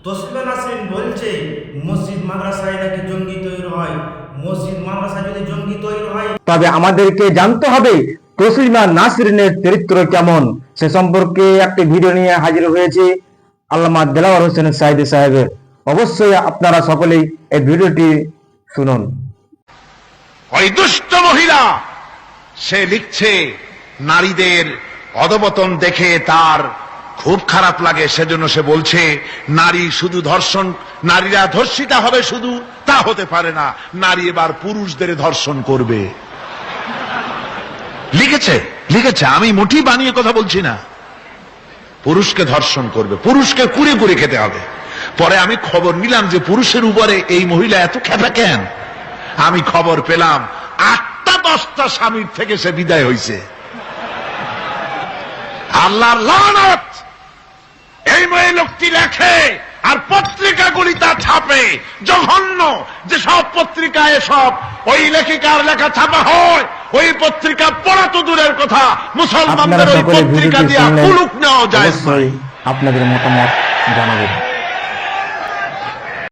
তসলিমা নাসরিন বলছে মসজিদ মাদ্রাসায় নাকি জঙ্গি তৈরি হয়। মসজিদ মাদ্রাসায় যদি জঙ্গি তৈরি হয়, তবে আমাদেরকে জানতে হবে তসলিমা নাসরিনের চরিত্র কেমন। সে সম্পর্কে একটি ভিডিও নিয়ে হাজির হয়েছে আল্লামা দেলাওয়ার হোসেন সাইদি সাহেবের। অবশ্যই আপনারা সকলেই এই ভিডিওটি শুনুন। ওই দুষ্ট মহিলা সে লিখছে, নারীদের অধপতন দেখে তার খুব খারাপ লাগে, সেজন্য সে বলছে নারী শুধু ধর্ষণ, নারীরা ধর্ষিতা হবে শুধু তা হতে পারে না, নারী এবার পুরুষদের ধর্ষণ করবে। লিখেছে, আমি মুঠি বানিয়ে কথা বলছি না। পুরুষকে ধর্ষণ করবে, পুরুষকে কুড়ে কুড়ে খেতে হবে। পরে আমি খবর নিলাম যে পুরুষের উপরে এই মহিলা এত খেপা কেন। আমি খবর পেলাম 8টা-10টা স্বামীর থেকে সে বিদায় হয়েছে। আল্লাহর লানত! এই মেয়ে লোকটি লেখে আর পত্রিকাগুলি তা ছাপে। জঘন্য যে সব পত্রিকায় সব ওই লেখিকার লেখা ছাপা হয়, ওই পত্রিকা পড়া তো দূরের কথা, মুসলমানদের ওই পত্রিকা দিয়ে কুলুপ নেওয়া যায়। আপনাদের মতামত জানাবেন।